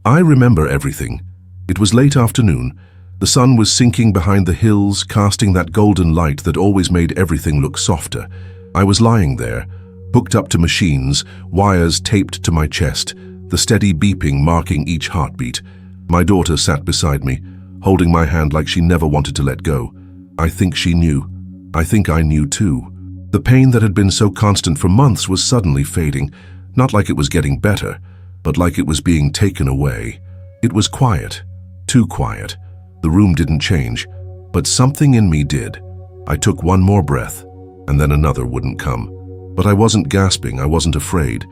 I remember everything. It was late afternoon. The sun was sinking behind the hills, casting that golden light that always made everything look softer. I was lying there, hooked up to machines, wires taped to my chest, the steady beeping marking each heartbeat. My daughter sat beside me, holding my hand like she never wanted to let go. I think she knew. I think I knew too. The pain that had been so constant for months was suddenly fading, not like it was getting better, but like it was being taken away. It was quiet, too quiet. The room didn't change, but something in me did. I took one more breath, and then another wouldn't come. But I wasn't gasping, I wasn't afraid.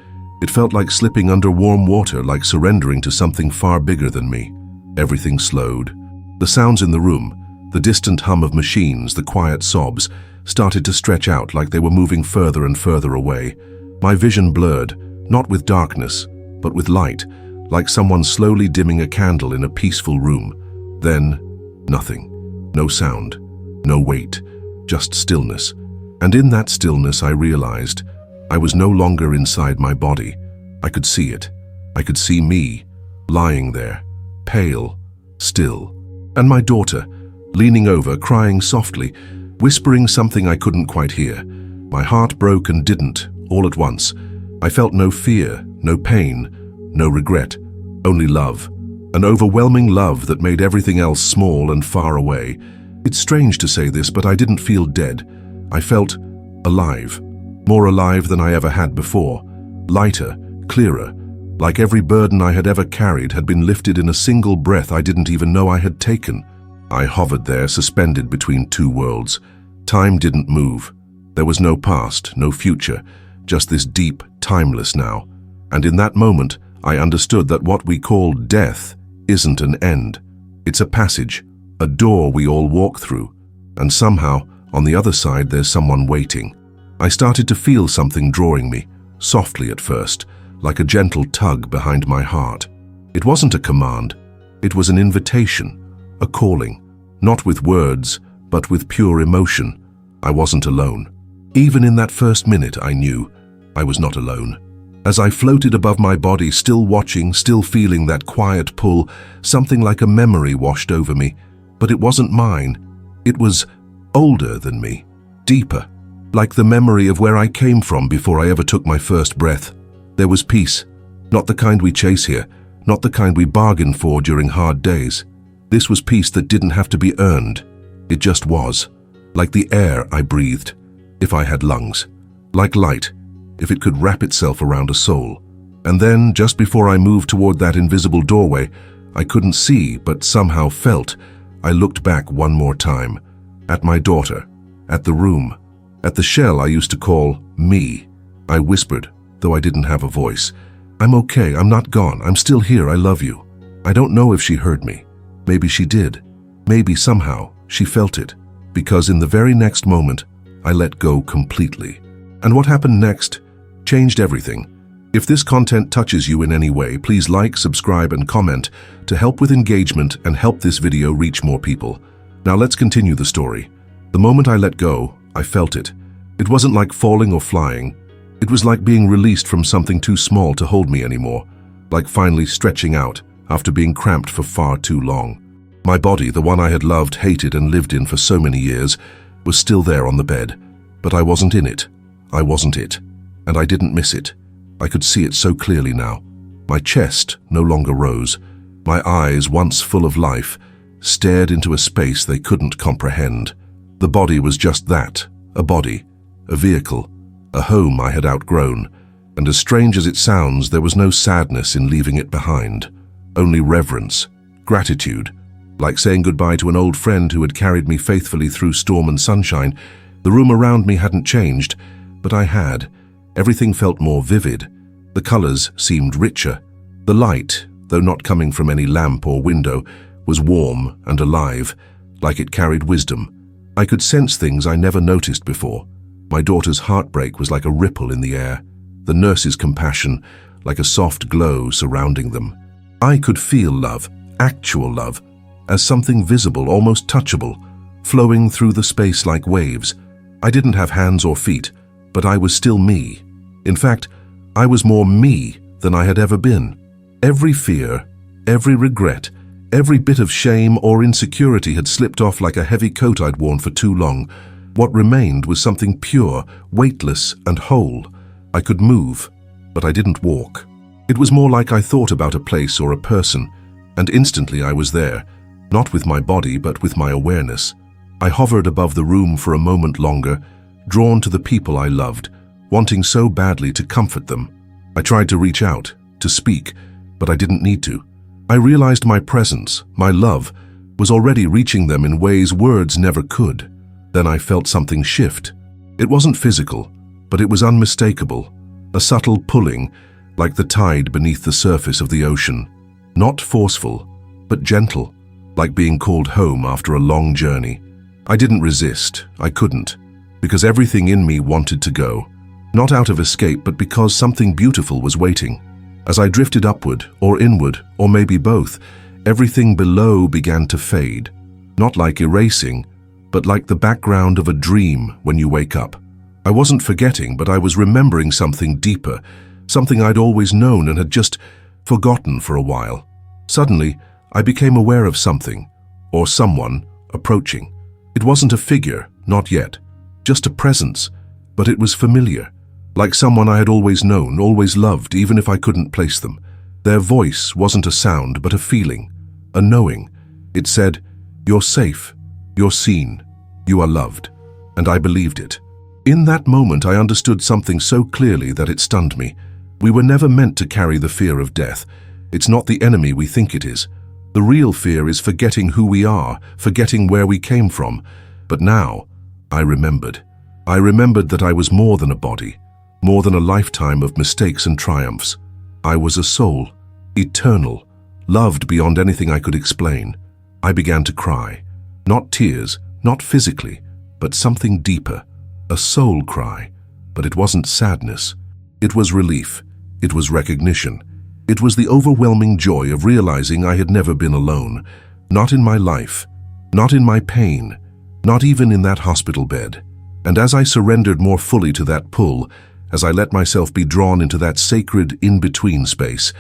It felt like slipping under warm water, like surrendering to something far bigger than me. Everything slowed. The sounds in the room, the distant hum of machines, the quiet sobs, started to stretch out like they were moving further and further away. My vision blurred, not with darkness, but with light, like someone slowly dimming a candle in a peaceful room. Then, nothing. No sound, no weight, just stillness. And in that stillness I realized I was no longer inside my body. I could see it. I could see me, lying there, pale, still. And my daughter, leaning over, crying softly, whispering something I couldn't quite hear. My heart broke and didn't, all at once. I felt no fear, no pain, no regret, only love. An overwhelming love that made everything else small and far away. It's strange to say this, but I didn't feel dead. I felt alive, more alive than I ever had before. Lighter, clearer, like every burden I had ever carried had been lifted in a single breath I didn't even know I had taken. I hovered there, suspended between two worlds. Time didn't move. There was no past, no future, just this deep, timeless now. And in that moment, I understood that what we call death isn't an end. It's a passage, a door we all walk through. And somehow, on the other side, there's someone waiting. I started to feel something drawing me, softly at first, like a gentle tug behind my heart. It wasn't a command. It was an invitation, a calling, not with words, but with pure emotion. I wasn't alone. Even in that first minute, I knew I was not alone. As I floated above my body, still watching, still feeling that quiet pull, something like a memory washed over me. But it wasn't mine. It was older than me, deeper, like the memory of where I came from before I ever took my first breath. There was peace, not the kind we chase here, not the kind we bargain for during hard days. This was peace that didn't have to be earned. It just was, like the air I breathed, if I had lungs, like light, if it could wrap itself around a soul. And then, just before I moved toward that invisible doorway, I couldn't see, but somehow felt, I looked back one more time, at my daughter, at the room, at the shell I used to call me. I whispered, though I didn't have a voice, "I'm okay, I'm not gone, I'm still here, I love you." I don't know if she heard me. Maybe she did. Maybe somehow she felt it, because in the very next moment, I let go completely. And what happened next changed everything. If this content touches you in any way, please like, subscribe, and comment to help with engagement and help this video reach more people. Now let's continue the story. The moment I let go, I felt it. It wasn't like falling or flying. It was like being released from something too small to hold me anymore, like finally stretching out after being cramped for far too long. My body, the one I had loved, hated, and lived in for so many years, was still there on the bed, but I wasn't in it. I wasn't it, and I didn't miss it. I could see it so clearly now. My chest no longer rose. My eyes, once full of life, stared into a space they couldn't comprehend. The body was just that, a body, a vehicle, a home I had outgrown, and as strange as it sounds, there was no sadness in leaving it behind, only reverence, gratitude, like saying goodbye to an old friend who had carried me faithfully through storm and sunshine. The room around me hadn't changed, but I had. Everything felt more vivid. The colors seemed richer. The light, though not coming from any lamp or window, was warm and alive, like it carried wisdom. I could sense things I never noticed before. My daughter's heartbreak was like a ripple in the air, the nurse's compassion like a soft glow surrounding them. I could feel love, actual love, as something visible, almost touchable, flowing through the space like waves. I didn't have hands or feet, but I was still me. In fact, I was more me than I had ever been. Every fear, every regret, every bit of shame or insecurity had slipped off like a heavy coat I'd worn for too long. What remained was something pure, weightless, and whole. I could move, but I didn't walk. It was more like I thought about a place or a person, and instantly I was there, not with my body but with my awareness. I hovered above the room for a moment longer, drawn to the people I loved, wanting so badly to comfort them. I tried to reach out, to speak, but I didn't need to. I realized my presence, my love, was already reaching them in ways words never could. Then I felt something shift. It wasn't physical, but it was unmistakable, a subtle pulling, like the tide beneath the surface of the ocean. Not forceful, but gentle, like being called home after a long journey. I didn't resist, I couldn't, because everything in me wanted to go. Not out of escape, but because something beautiful was waiting. As I drifted upward, or inward, or maybe both, everything below began to fade. Not like erasing, but like the background of a dream when you wake up. I wasn't forgetting, but I was remembering something deeper, something I'd always known and had just forgotten for a while. Suddenly, I became aware of something, or someone, approaching. It wasn't a figure, not yet, just a presence, but it was familiar, like someone I had always known, always loved, even if I couldn't place them. Their voice wasn't a sound, but a feeling, a knowing. It said, "You're safe, you're seen, you are loved," and I believed it. In that moment, I understood something so clearly that it stunned me. We were never meant to carry the fear of death. It's not the enemy we think it is. The real fear is forgetting who we are, forgetting where we came from. But now, I remembered. I remembered that I was more than a body, more than a lifetime of mistakes and triumphs. I was a soul, eternal, loved beyond anything I could explain. I began to cry. Not tears, not physically, but something deeper. A soul cry. But it wasn't sadness. It was relief. It was recognition. It was the overwhelming joy of realizing I had never been alone. Not in my life. Not in my pain. Not even in that hospital bed. And as I surrendered more fully to that pull, as I let myself be drawn into that sacred in-between space,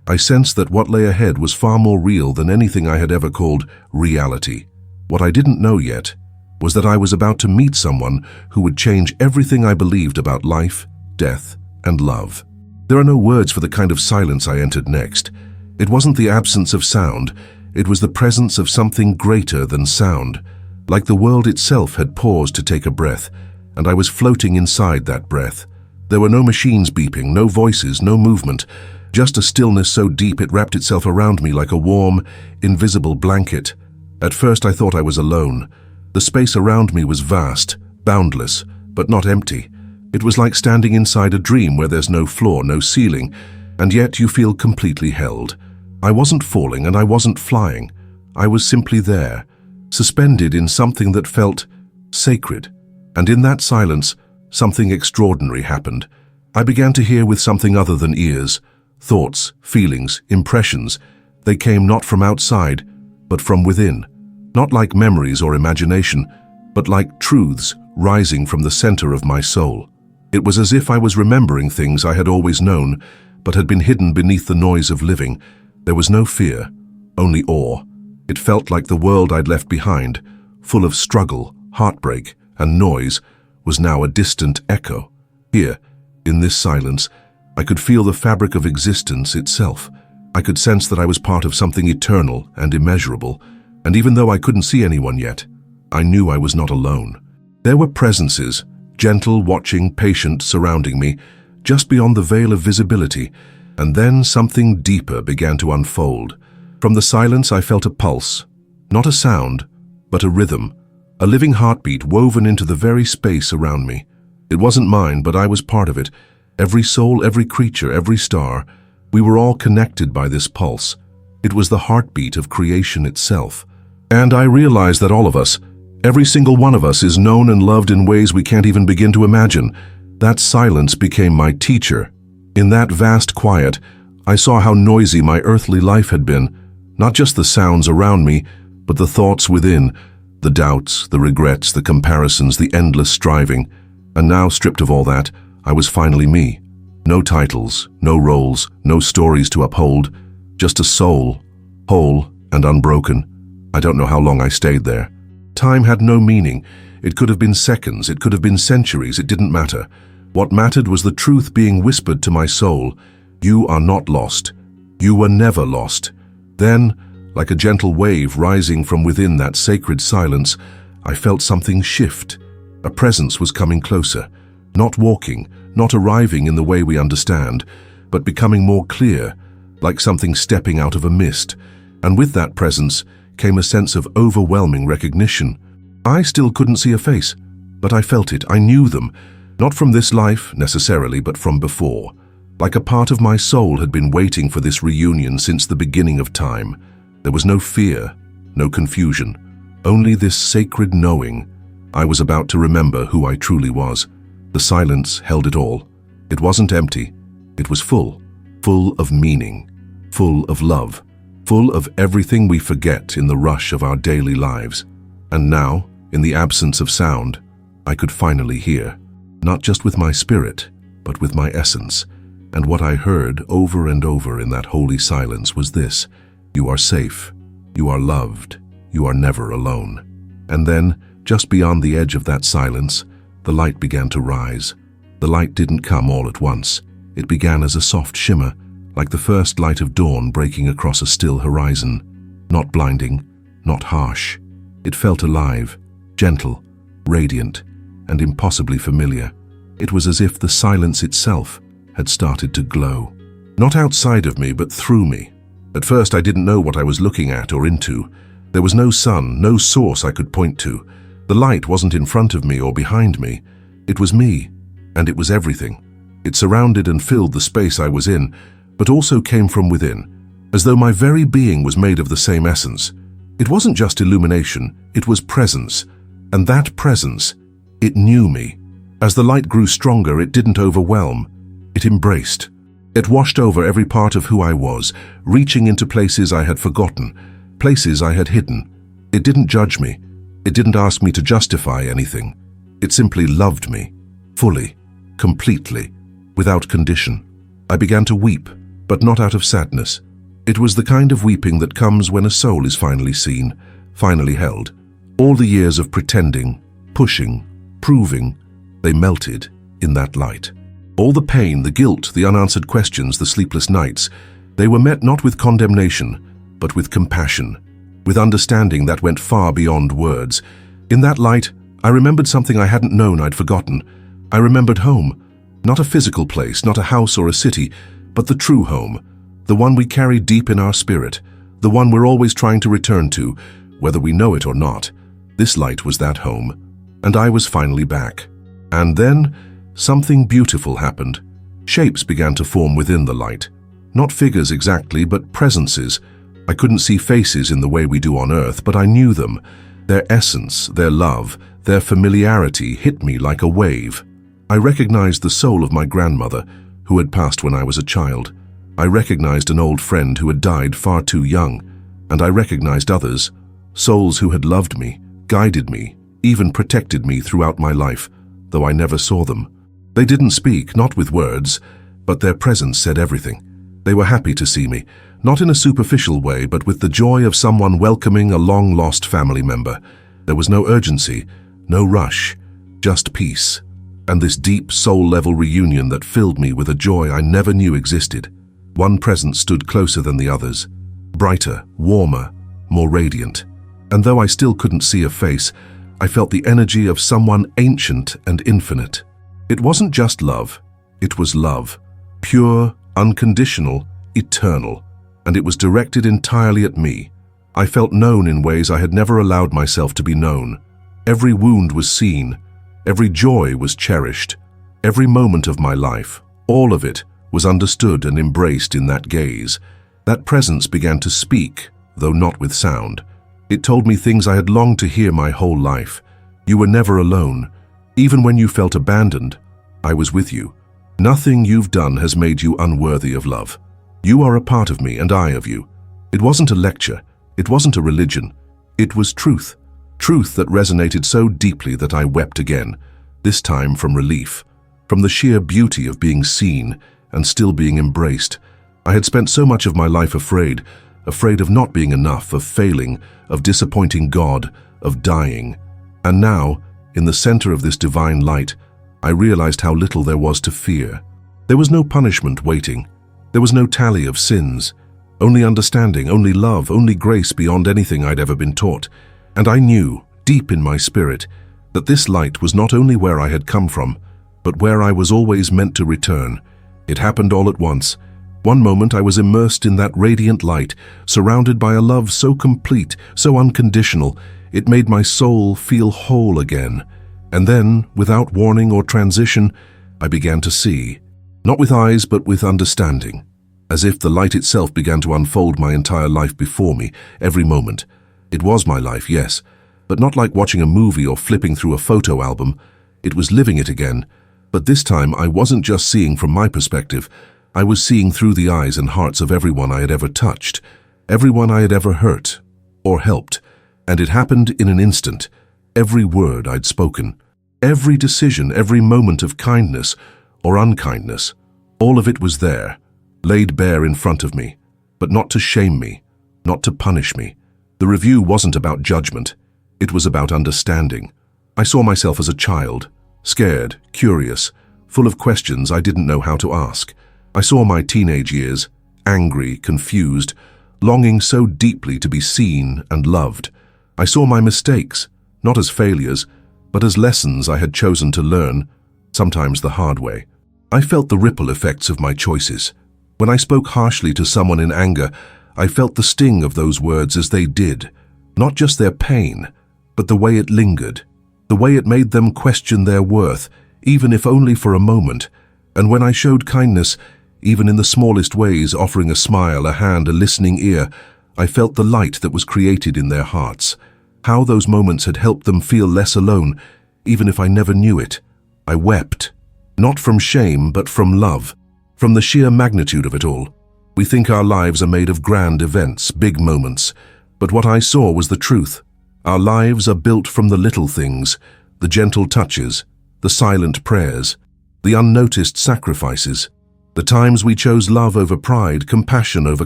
I sensed that what lay ahead was far more real than anything I had ever called reality. What I didn't know yet was that I was about to meet someone who would change everything I believed about life, death, and love. There are no words for the kind of silence I entered next. It wasn't the absence of sound, it was the presence of something greater than sound. Like the world itself had paused to take a breath, and I was floating inside that breath. There were no machines beeping, no voices, no movement, just a stillness so deep it wrapped itself around me like a warm, invisible blanket. At first I thought I was alone. The space around me was vast, boundless, but not empty. It was like standing inside a dream where there's no floor, no ceiling, and yet you feel completely held. I wasn't falling and I wasn't flying. I was simply there, suspended in something that felt sacred. And in that silence, something extraordinary happened. I began to hear with something other than ears. Thoughts, feelings, impressions. They came not from outside, but from within. Not like memories or imagination, but like truths rising from the center of my soul. It was as if I was remembering things I had always known, but had been hidden beneath the noise of living. There was no fear, only awe. It felt like the world I'd left behind, full of struggle, heartbreak, and noise, was now a distant echo. Here, in this silence, I could feel the fabric of existence itself. I could sense that I was part of something eternal and immeasurable, and even though I couldn't see anyone yet, I knew I was not alone. There were presences, gentle, watching, patient, surrounding me, just beyond the veil of visibility, and then something deeper began to unfold. From the silence I felt a pulse, not a sound, but a rhythm, a living heartbeat woven into the very space around me. It wasn't mine, but I was part of it. Every soul, every creature, every star, we were all connected by this pulse. It was the heartbeat of creation itself. And I realized that all of us, every single one of us, is known and loved in ways we can't even begin to imagine. That silence became my teacher. In that vast quiet, I saw how noisy my earthly life had been. Not just the sounds around me, but the thoughts within, the doubts, the regrets, the comparisons, the endless striving. And now, stripped of all that, I was finally me. No titles, no roles, no stories to uphold, just a soul, whole and unbroken. I don't know how long I stayed there. Time had no meaning. It could have been seconds, it could have been centuries, it didn't matter. What mattered was the truth being whispered to my soul. You are not lost. You were never lost. Then, like a gentle wave rising from within that sacred silence, I felt something shift. A presence was coming closer, not walking, not arriving in the way we understand, but becoming more clear, like something stepping out of a mist. And with that presence came a sense of overwhelming recognition. I still couldn't see a face, but I felt it, I knew them, not from this life necessarily, but from before. Like a part of my soul had been waiting for this reunion since the beginning of time. There was no fear, no confusion, only this sacred knowing. I was about to remember who I truly was. The silence held it all. It wasn't empty. It was full, full of meaning, full of love, full of everything we forget in the rush of our daily lives. And now, in the absence of sound, I could finally hear, not just with my spirit, but with my essence. And what I heard over and over in that holy silence was this: you are safe, you are loved, you are never alone. And then, just beyond the edge of that silence, the light began to rise. The light didn't come all at once. It began as a soft shimmer, like the first light of dawn breaking across a still horizon. Not blinding, not harsh. It felt alive, gentle, radiant, and impossibly familiar. It was as if the silence itself had started to glow. Not outside of me, but through me. At first I didn't know what I was looking at or into. There was no sun, no source I could point to. The light wasn't in front of me or behind me. It was me, and it was everything. It surrounded and filled the space I was in, but also came from within, as though my very being was made of the same essence. It wasn't just illumination, it was presence. And that presence, it knew me. As the light grew stronger, it didn't overwhelm. It embraced. It washed over every part of who I was, reaching into places I had forgotten, places I had hidden. It didn't judge me. It didn't ask me to justify anything. It simply loved me, fully, completely, without condition. I began to weep, but not out of sadness. It was the kind of weeping that comes when a soul is finally seen, finally held. All the years of pretending, pushing, proving, they melted in that light. All the pain, the guilt, the unanswered questions, the sleepless nights, they were met not with condemnation, but with compassion, with understanding that went far beyond words. In that light, I remembered something I hadn't known I'd forgotten. I remembered home, not a physical place, not a house or a city, but the true home, the one we carry deep in our spirit, the one we're always trying to return to, whether we know it or not. This light was that home, and I was finally back. And then, something beautiful happened. Shapes began to form within the light. Not figures exactly, but presences. I couldn't see faces in the way we do on earth, but I knew them. Their essence, their love, their familiarity hit me like a wave. I recognized the soul of my grandmother, who had passed when I was a child. I recognized an old friend who had died far too young, and I recognized others, souls who had loved me, guided me, even protected me throughout my life, though I never saw them. They didn't speak, not with words, but their presence said everything. They were happy to see me, not in a superficial way, but with the joy of someone welcoming a long-lost family member. There was no urgency, no rush, just peace, and this deep soul-level reunion that filled me with a joy I never knew existed. One presence stood closer than the others, brighter, warmer, more radiant. And though I still couldn't see a face, I felt the energy of someone ancient and infinite. It wasn't just love, it was love. Pure, unconditional, eternal. And it was directed entirely at me. I felt known in ways I had never allowed myself to be known. Every wound was seen. Every joy was cherished. Every moment of my life, all of it, was understood and embraced in that gaze. That presence began to speak, though not with sound. It told me things I had longed to hear my whole life. You were never alone. Even when you felt abandoned, I was with you. Nothing you've done has made you unworthy of love. You are a part of me and I of you. It wasn't a lecture. It wasn't a religion. It was truth. Truth that resonated so deeply that I wept again, this time from relief, from the sheer beauty of being seen and still being embraced. I had spent so much of my life afraid, afraid of not being enough, of failing, of disappointing God, of dying. And now, in the center of this divine light, I realized how little there was to fear. There was no punishment waiting. There was no tally of sins. Only understanding, only love, only grace beyond anything I'd ever been taught. And I knew, deep in my spirit, that this light was not only where I had come from, but where I was always meant to return. It happened all at once. One moment I was immersed in that radiant light, surrounded by a love so complete, so unconditional, it made my soul feel whole again. And then, without warning or transition, I began to see. Not with eyes, but with understanding. As if the light itself began to unfold my entire life before me, every moment. It was my life, yes, but not like watching a movie or flipping through a photo album. It was living it again. But this time I wasn't just seeing from my perspective. I was seeing through the eyes and hearts of everyone I had ever touched, everyone I had ever hurt or helped. And it happened in an instant. Every word I'd spoken, every decision, every moment of kindness or unkindness, all of it was there, laid bare in front of me, but not to shame me, not to punish me. The review wasn't about judgment. It was about understanding. I saw myself as a child, scared, curious, full of questions I didn't know how to ask. I saw my teenage years, angry, confused, longing so deeply to be seen and loved. I saw my mistakes, not as failures, but as lessons I had chosen to learn, sometimes the hard way. I felt the ripple effects of my choices. When I spoke harshly to someone in anger, I felt the sting of those words as they did, not just their pain, but the way it lingered, the way it made them question their worth, even if only for a moment. And when I showed kindness, even in the smallest ways, offering a smile, a hand, a listening ear, I felt the light that was created in their hearts. How those moments had helped them feel less alone, even if I never knew it. I wept, not from shame, but from love, from the sheer magnitude of it all. We think our lives are made of grand events, big moments, but what I saw was the truth. Our lives are built from the little things, the gentle touches, the silent prayers, the unnoticed sacrifices, the times we chose love over pride, compassion over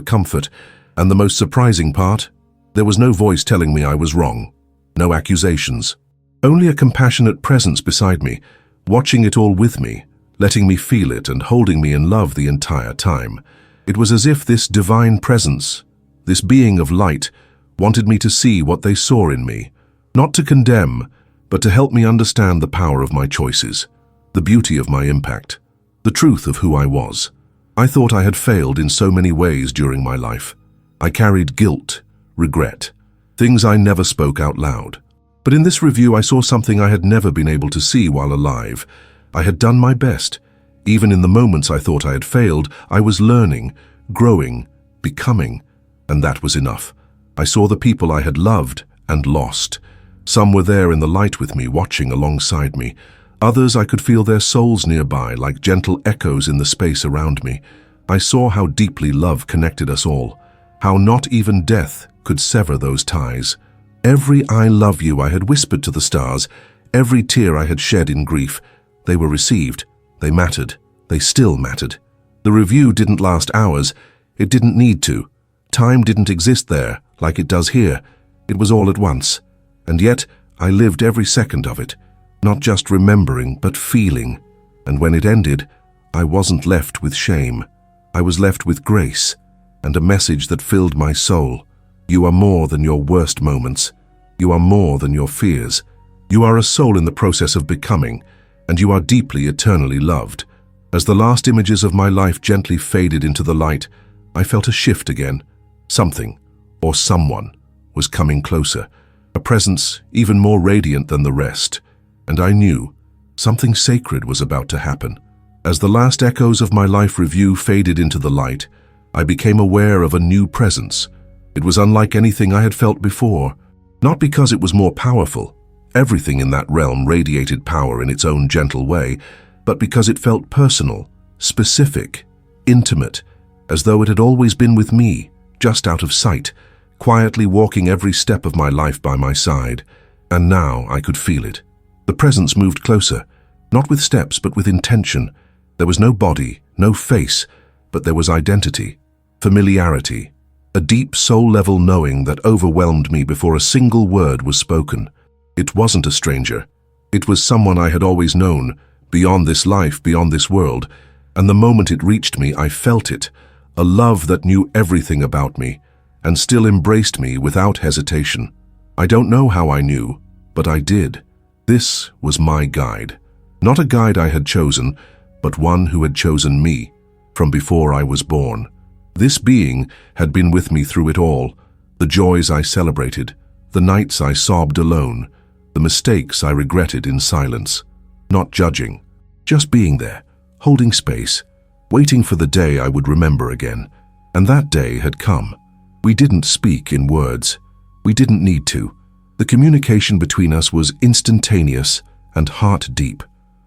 comfort, and the most surprising part, there was no voice telling me I was wrong, no accusations, only a compassionate presence beside me, watching it all with me, letting me feel it and holding me in love the entire time. It was as if this divine presence, this being of light, wanted me to see what they saw in me, not to condemn, but to help me understand the power of my choices, the beauty of my impact, the truth of who I was. I thought I had failed in so many ways during my life. I carried guilt, regret, things I never spoke out loud. But in this review I saw something I had never been able to see while alive. I had done my best. Even in the moments I thought I had failed, I was learning, growing, becoming, and that was enough. I saw the people I had loved and lost. Some were there in the light with me, watching alongside me. Others I could feel their souls nearby, like gentle echoes in the space around me. I saw how deeply love connected us all, how not even death could sever those ties. Every "I love you" I had whispered to the stars, every tear I had shed in grief, they were received. They mattered. They still mattered. The review didn't last hours. It didn't need to. Time didn't exist there, like it does here. It was all at once. And yet, I lived every second of it, not just remembering, but feeling. And when it ended, I wasn't left with shame. I was left with grace, and a message that filled my soul. You are more than your worst moments. You are more than your fears. You are a soul in the process of becoming, and you are deeply, eternally loved. As the last images of my life gently faded into the light, I felt a shift again. Something, or someone, was coming closer, a presence even more radiant than the rest. And I knew something sacred was about to happen. As the last echoes of my life review faded into the light, I became aware of a new presence. It was unlike anything I had felt before, not because it was more powerful. Everything in that realm radiated power in its own gentle way, but because it felt personal, specific, intimate, as though it had always been with me, just out of sight, quietly walking every step of my life by my side. And now I could feel it. The presence moved closer, not with steps but with intention. There was no body, no face, but there was identity, familiarity, a deep soul-level knowing that overwhelmed me before a single word was spoken. It wasn't a stranger. It was someone I had always known, beyond this life, beyond this world, and the moment it reached me, I felt it, a love that knew everything about me, and still embraced me without hesitation. I don't know how I knew, but I did. This was my guide. Not a guide I had chosen, but one who had chosen me, from before I was born. This being had been with me through it all, the joys I celebrated, the nights I sobbed alone, the mistakes I regretted in silence, not judging, just being there, holding space, waiting for the day I would remember again. And that day had come. We didn't speak in words. We didn't need to. The communication between us was instantaneous and heart-deep,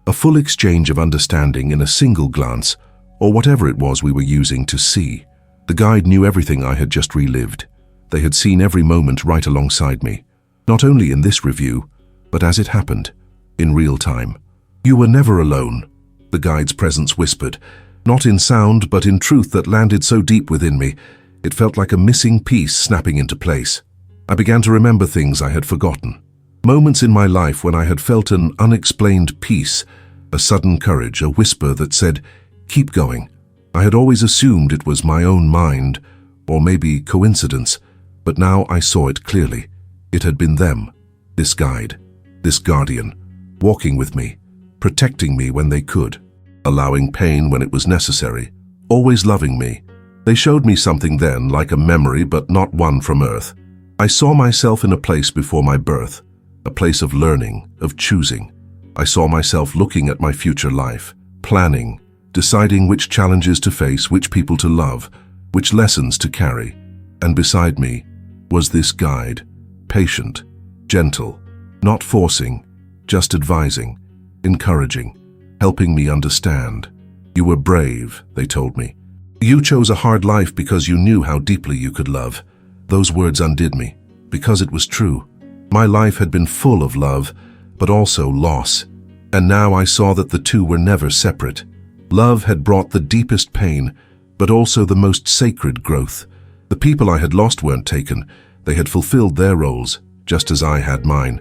a full exchange of understanding in a single glance, or whatever it was we were using to see. The guide knew everything I had just relived. They had seen every moment right alongside me, not only in this review, but as it happened, in real time. You were never alone, the guide's presence whispered, not in sound but in truth that landed so deep within me. It felt like a missing piece snapping into place. I began to remember things I had forgotten. Moments in my life when I had felt an unexplained peace, a sudden courage, a whisper that said, "Keep going." I had always assumed it was my own mind, or maybe coincidence, but now I saw it clearly. It had been them, this guide, this guardian, walking with me, protecting me when they could, allowing pain when it was necessary, always loving me. They showed me something then, like a memory, but not one from earth. I saw myself in a place before my birth, a place of learning, of choosing. I saw myself looking at my future life, planning, deciding which challenges to face, which people to love, which lessons to carry. And beside me was this guide, patient, gentle, not forcing, just advising, encouraging, helping me understand. You were brave, they told me. You chose a hard life because you knew how deeply you could love. Those words undid me, because it was true. My life had been full of love, but also loss. And now I saw that the two were never separate. Love had brought the deepest pain, but also the most sacred growth. The people I had lost weren't taken. They had fulfilled their roles, just as I had mine.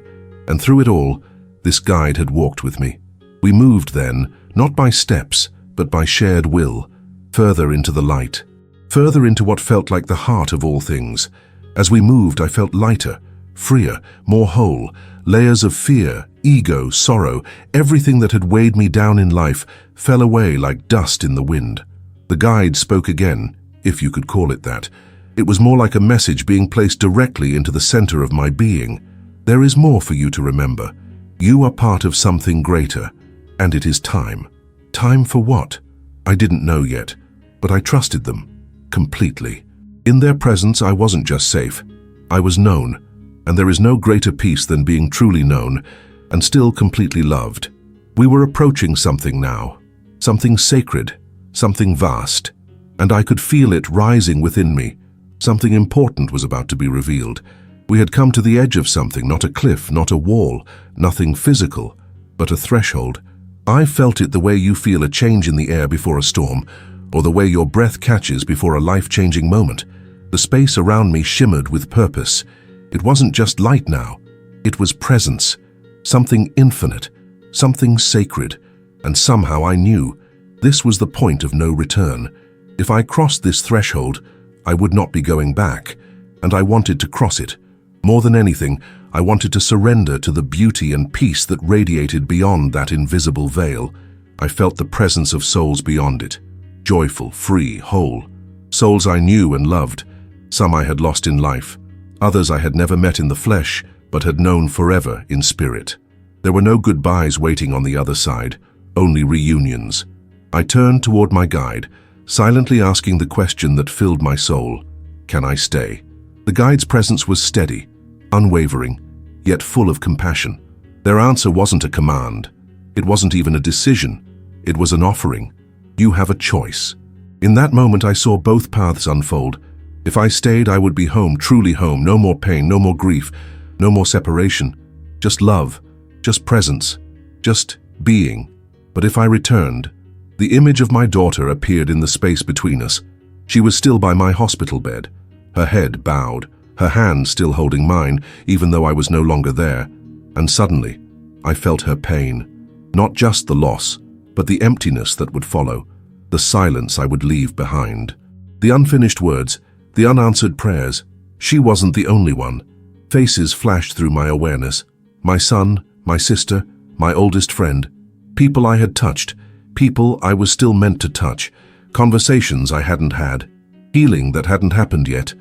And through it all, this guide had walked with me. We moved then, not by steps, but by shared will, further into the light, further into what felt like the heart of all things. As we moved, I felt lighter, freer, more whole. Layers of fear, ego, sorrow, everything that had weighed me down in life fell away like dust in the wind. The guide spoke again, if you could call it that. It was more like a message being placed directly into the center of my being. There is more for you to remember. You are part of something greater, and it is time. Time for what? I didn't know yet, but I trusted them, completely. In their presence, I wasn't just safe. I was known, and there is no greater peace than being truly known and still completely loved. We were approaching something now, something sacred, something vast, and I could feel it rising within me. Something important was about to be revealed. We had come to the edge of something, not a cliff, not a wall, nothing physical, but a threshold. I felt it the way you feel a change in the air before a storm, or the way your breath catches before a life-changing moment. The space around me shimmered with purpose. It wasn't just light now. It was presence, something infinite, something sacred, and somehow I knew this was the point of no return. If I crossed this threshold, I would not be going back, and I wanted to cross it. More than anything, I wanted to surrender to the beauty and peace that radiated beyond that invisible veil. I felt the presence of souls beyond it, joyful, free, whole. Souls I knew and loved, some I had lost in life, others I had never met in the flesh, but had known forever in spirit. There were no goodbyes waiting on the other side, only reunions. I turned toward my guide, silently asking the question that filled my soul: can I stay? The guide's presence was steady, unwavering, yet full of compassion. Their answer wasn't a command. It wasn't even a decision. It was an offering. You have a choice. In that moment, I saw both paths unfold. If I stayed, I would be home, truly home. No more pain, no more grief, no more separation. Just love, just presence, just being. But if I returned, the image of my daughter appeared in the space between us. She was still by my hospital bed, Her head bowed, her hand still holding mine, even though I was no longer there. And suddenly, I felt her pain. Not just the loss, but the emptiness that would follow, the silence I would leave behind. The unfinished words, the unanswered prayers. She wasn't the only one. Faces flashed through my awareness. My son, my sister, my oldest friend. People I had touched, people I was still meant to touch. Conversations I hadn't had. Healing that hadn't happened yet.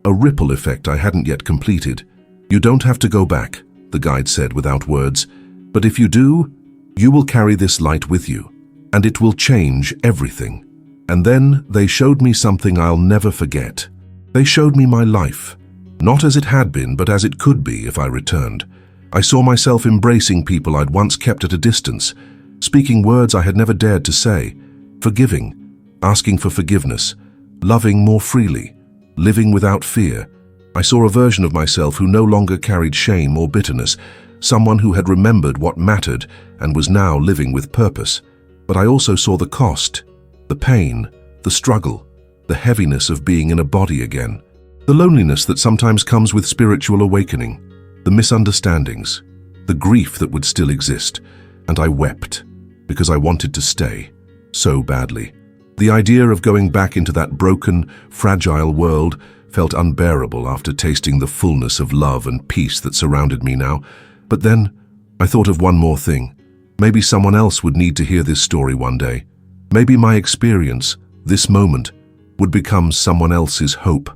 A ripple effect I hadn't yet completed. You don't have to go back, the guide said without words. But if you do, you will carry this light with you, and it will change everything. And then they showed me something I'll never forget. They showed me my life, not as it had been, but as it could be if I returned. I saw myself embracing people I'd once kept at a distance, speaking words I had never dared to say, forgiving, asking for forgiveness, loving more freely, living without fear. I saw a version of myself who no longer carried shame or bitterness, someone who had remembered what mattered and was now living with purpose. But I also saw the cost, the pain, the struggle, the heaviness of being in a body again, the loneliness that sometimes comes with spiritual awakening, the misunderstandings, the grief that would still exist. And I wept because I wanted to stay so badly. The idea of going back into that broken, fragile world felt unbearable after tasting the fullness of love and peace that surrounded me now. But then I thought of one more thing. Maybe someone else would need to hear this story one day. Maybe my experience, this moment, would become someone else's hope,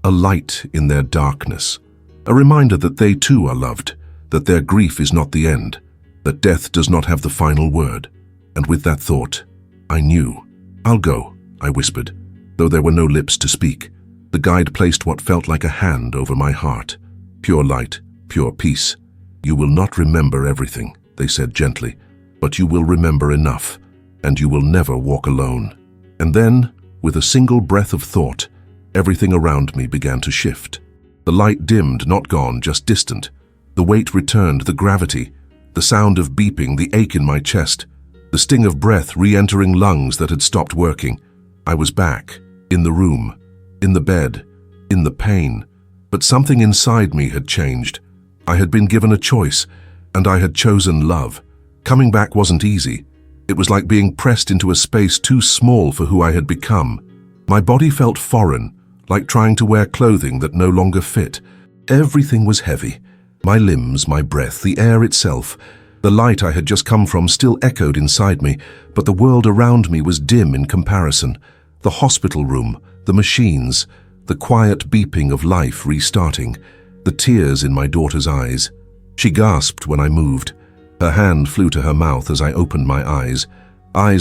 a light in their darkness, a reminder that they too are loved, that their grief is not the end, that death does not have the final word. And with that thought, I knew. "I'll go," I whispered, though there were no lips to speak. The guide placed what felt like a hand over my heart. "Pure light, pure peace. You will not remember everything," they said gently, "but you will remember enough, and you will never walk alone." And then, with a single breath of thought, everything around me began to shift. The light dimmed, not gone, just distant. The weight returned, the gravity, the sound of beeping, the ache in my chest, the sting of breath re-entering lungs that had stopped working. I was back, in the room, in the bed, in the pain. But something inside me had changed. I had been given a choice, and I had chosen love. Coming back wasn't easy. It was like being pressed into a space too small for who I had become. My body felt foreign, like trying to wear clothing that no longer fit. Everything was heavy. My limbs, my breath, the air itself. The light I had just come from still echoed inside me, but the world around me was dim in comparison. The hospital room, the machines, the quiet beeping of life restarting, the tears in my daughter's eyes. She gasped when I moved. Her hand flew to her mouth as I opened my eyes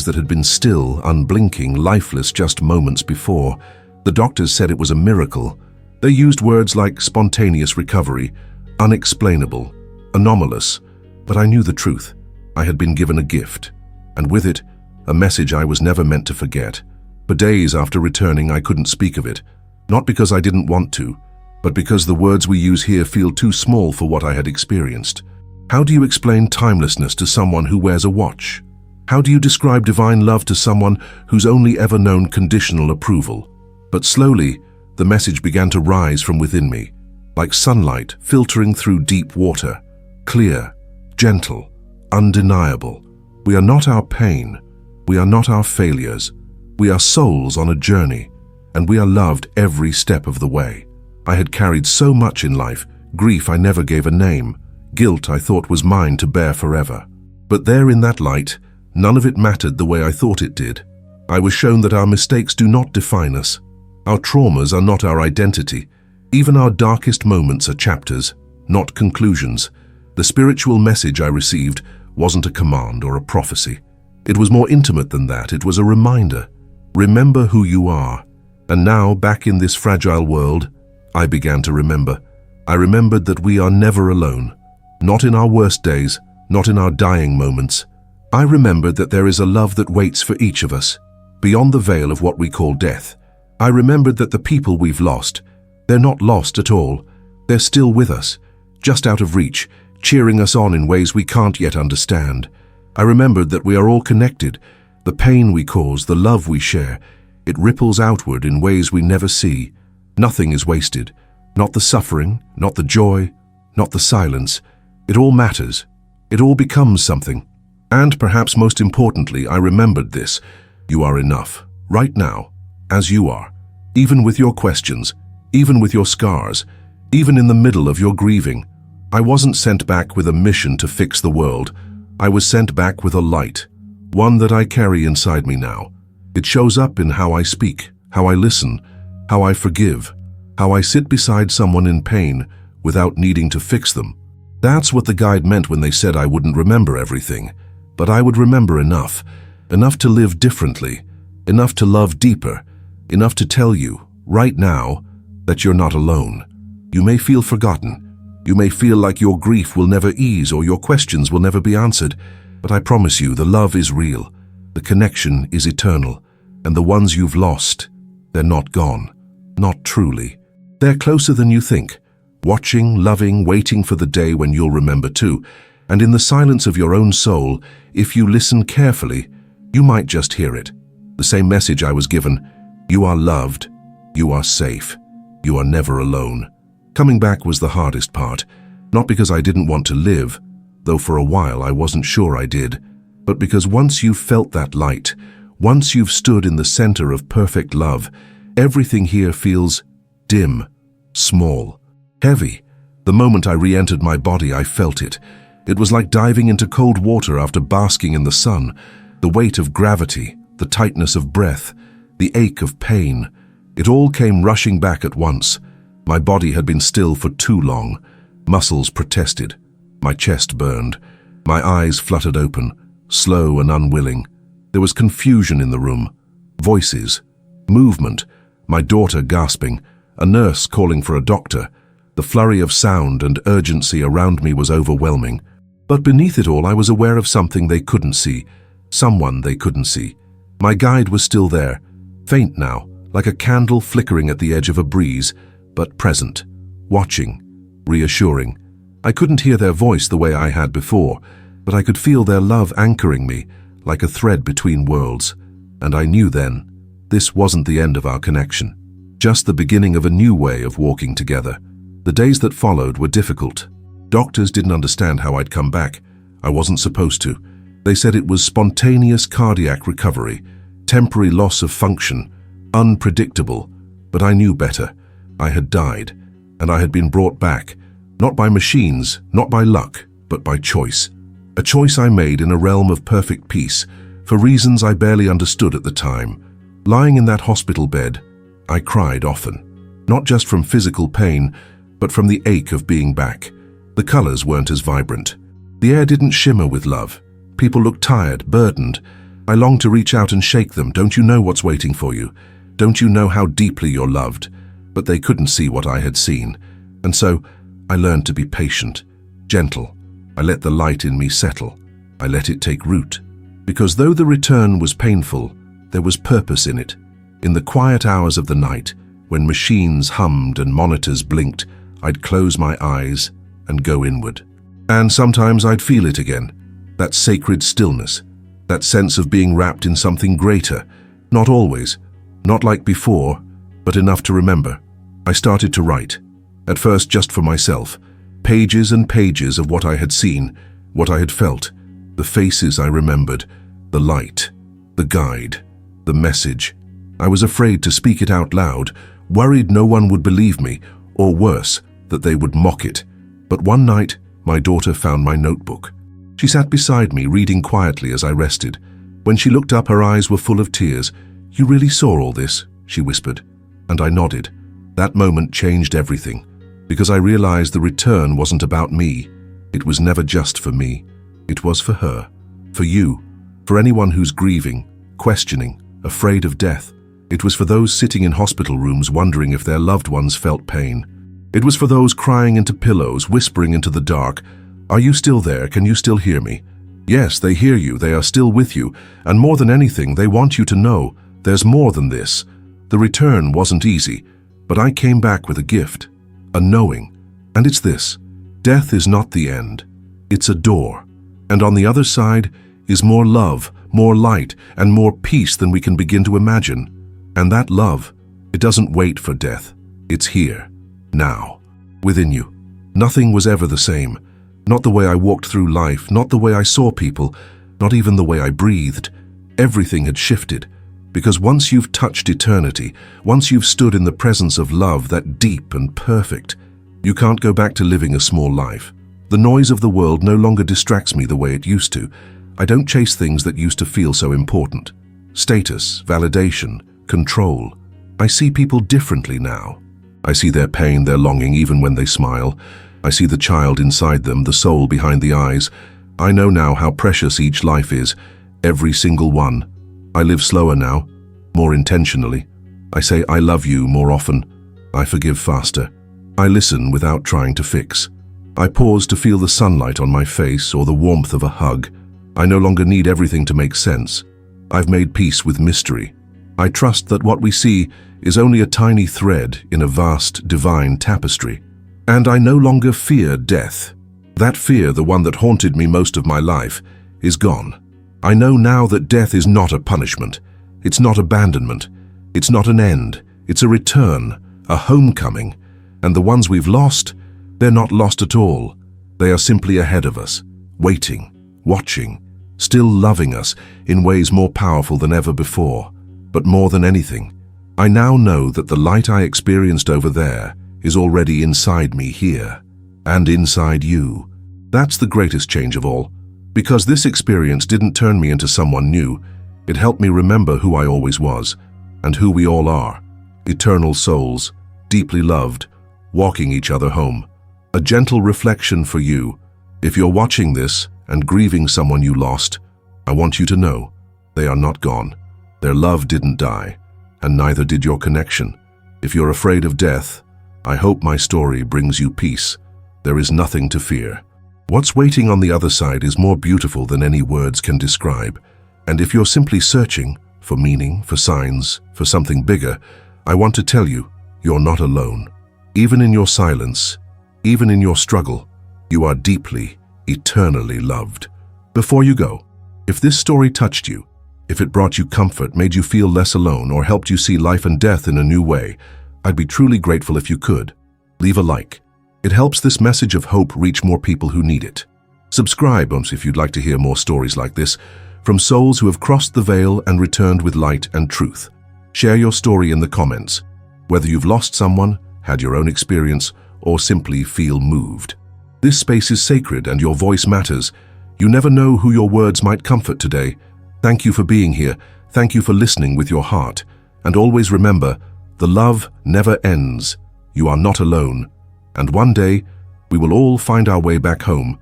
that had been still, unblinking, lifeless just moments before. The doctors said it was a miracle. They used words like spontaneous recovery, unexplainable, anomalous. But I knew the truth. I had been given a gift, and with it, a message I was never meant to forget. For days after returning, I couldn't speak of it, not because I didn't want to, but because the words we use here feel too small for what I had experienced. How do you explain timelessness to someone who wears a watch? How do you describe divine love to someone who's only ever known conditional approval? But slowly, the message began to rise from within me, like sunlight filtering through deep water, clear, gentle, undeniable. We are not our pain. We are not our failures. We are souls on a journey, and we are loved every step of the way. I had carried so much in life, grief I never gave a name, guilt I thought was mine to bear forever. But there in that light, none of it mattered the way I thought it did. I was shown that our mistakes do not define us. Our traumas are not our identity. Even our darkest moments are chapters, not conclusions. The spiritual message I received wasn't a command or a prophecy. It was more intimate than that. It was a reminder. Remember who you are. And now, back in this fragile world, I began to remember. I remembered that we are never alone. Not in our worst days, not in our dying moments. I remembered that there is a love that waits for each of us, beyond the veil of what we call death. I remembered that the people we've lost, they're not lost at all. They're still with us, just out of reach, cheering us on in ways we can't yet understand. I remembered that we are all connected. The pain we cause, the love we share, it ripples outward in ways we never see. Nothing is wasted. Not the suffering, not the joy, not the silence. It all matters. It all becomes something. And perhaps most importantly, I remembered this. You are enough, right now, as you are. Even with your questions, even with your scars, even in the middle of your grieving. I wasn't sent back with a mission to fix the world. I was sent back with a light, one that I carry inside me now. It shows up in how I speak, how I listen, how I forgive, how I sit beside someone in pain without needing to fix them. That's what the guide meant when they said I wouldn't remember everything, but I would remember enough to live differently, enough to love deeper, enough to tell you, right now, that you're not alone. You may feel forgotten. You may feel like your grief will never ease or your questions will never be answered, but I promise you the love is real, the connection is eternal, and the ones you've lost, they're not gone. Not truly. They're closer than you think, watching, loving, waiting for the day when you'll remember too. And in the silence of your own soul, if you listen carefully, you might just hear it. The same message I was given: you are loved, you are safe, you are never alone. Coming back was the hardest part, not because I didn't want to live, though for a while I wasn't sure I did, but because once you've felt that light, once you've stood in the center of perfect love, everything here feels dim, small, heavy. The moment I re-entered my body, I felt it. It was like diving into cold water after basking in the sun. The weight of gravity, the tightness of breath, the ache of pain. It all came rushing back at once. My body had been still for too long. Muscles protested. My chest burned. My eyes fluttered open, slow and unwilling. There was confusion in the room. Voices. Movement. My daughter gasping. A nurse calling for a doctor. The flurry of sound and urgency around me was overwhelming. But beneath it all, I was aware of something they couldn't see. Someone they couldn't see. My guide was still there. Faint now, like a candle flickering at the edge of a breeze, but present, watching, reassuring. I couldn't hear their voice the way I had before, but I could feel their love anchoring me, like a thread between worlds. And I knew then, this wasn't the end of our connection, just the beginning of a new way of walking together. The days that followed were difficult. Doctors didn't understand how I'd come back. I wasn't supposed to. They said it was spontaneous cardiac recovery, temporary loss of function, unpredictable, but I knew better. I had died, and I had been brought back, not by machines, not by luck, but by choice. A choice I made in a realm of perfect peace, for reasons I barely understood at the time. Lying in that hospital bed, I cried often, not just from physical pain, but from the ache of being back. The colors weren't as vibrant. The air didn't shimmer with love. People looked tired, burdened. I longed to reach out and shake them. Don't you know what's waiting for you? Don't you know how deeply you're loved? But they couldn't see what I had seen. And so I learned to be patient, gentle. I let the light in me settle. I let it take root. Because though the return was painful, there was purpose in it. In the quiet hours of the night, when machines hummed and monitors blinked, I'd close my eyes and go inward. And sometimes I'd feel it again, that sacred stillness, that sense of being wrapped in something greater. Not always, not like before, but enough to remember. I started to write, at first just for myself, pages and pages of what I had seen, what I had felt, the faces I remembered, the light, the guide, the message. I was afraid to speak it out loud, worried no one would believe me, or worse, that they would mock it. But one night, my daughter found my notebook. She sat beside me, reading quietly as I rested. When she looked up, her eyes were full of tears. "You really saw all this?" she whispered, and I nodded. That moment changed everything, because I realized the return wasn't about me. It was never just for me. It was for her, for you, for anyone who's grieving, questioning, afraid of death. It was for those sitting in hospital rooms wondering if their loved ones felt pain. It was for those crying into pillows, whispering into the dark, "Are you still there? Can you still hear me?" Yes, they hear you, they are still with you, and more than anything, they want you to know there's more than this. The return wasn't easy, but I came back with a gift, a knowing, and it's this: death is not the end, it's a door, and on the other side is more love, more light, and more peace than we can begin to imagine. And that love, it doesn't wait for death, It's here, now, within you. Nothing was ever the same. Not the way I walked through life, not the way I saw people, not even the way I breathed. Everything had shifted. Because once you've touched eternity, once you've stood in the presence of love that deep and perfect, you can't go back to living a small life. The noise of the world no longer distracts me the way it used to. I don't chase things that used to feel so important. Status, validation, control. I see people differently now. I see their pain, their longing, even when they smile. I see the child inside them, the soul behind the eyes. I know now how precious each life is, every single one. I live slower now, more intentionally. I say I love you more often. I forgive faster. I listen without trying to fix. I pause to feel the sunlight on my face or the warmth of a hug. I no longer need everything to make sense. I've made peace with mystery. I trust that what we see is only a tiny thread in a vast, divine tapestry. And I no longer fear death. That fear, the one that haunted me most of my life, is gone. I know now that death is not a punishment. It's not abandonment. It's not an end. It's a return, a homecoming. And the ones we've lost, they're not lost at all. They are simply ahead of us, waiting, watching, still loving us in ways more powerful than ever before. But more than anything, I now know that the light I experienced over there is already inside me here, and inside you. That's the greatest change of all. Because this experience didn't turn me into someone new, it helped me remember who I always was, and who we all are. Eternal souls, deeply loved, walking each other home. A gentle reflection for you. If you're watching this and grieving someone you lost, I want you to know they are not gone. Their love didn't die, and neither did your connection. If you're afraid of death, I hope my story brings you peace. There is nothing to fear. What's waiting on the other side is more beautiful than any words can describe. And if you're simply searching for meaning, for signs, for something bigger, I want to tell you, you're not alone. Even in your silence, even in your struggle, you are deeply, eternally loved. Before you go, if this story touched you, if it brought you comfort, made you feel less alone, or helped you see life and death in a new way, I'd be truly grateful if you could. Leave a like. It helps this message of hope reach more people who need it. Subscribe if you'd like to hear more stories like this, from souls who have crossed the veil and returned with light and truth. Share your story in the comments, whether you've lost someone, had your own experience, or simply feel moved. This space is sacred and your voice matters. You never know who your words might comfort today. Thank you for being here. Thank you for listening with your heart. And always remember, the love never ends. You are not alone. And one day, we will all find our way back home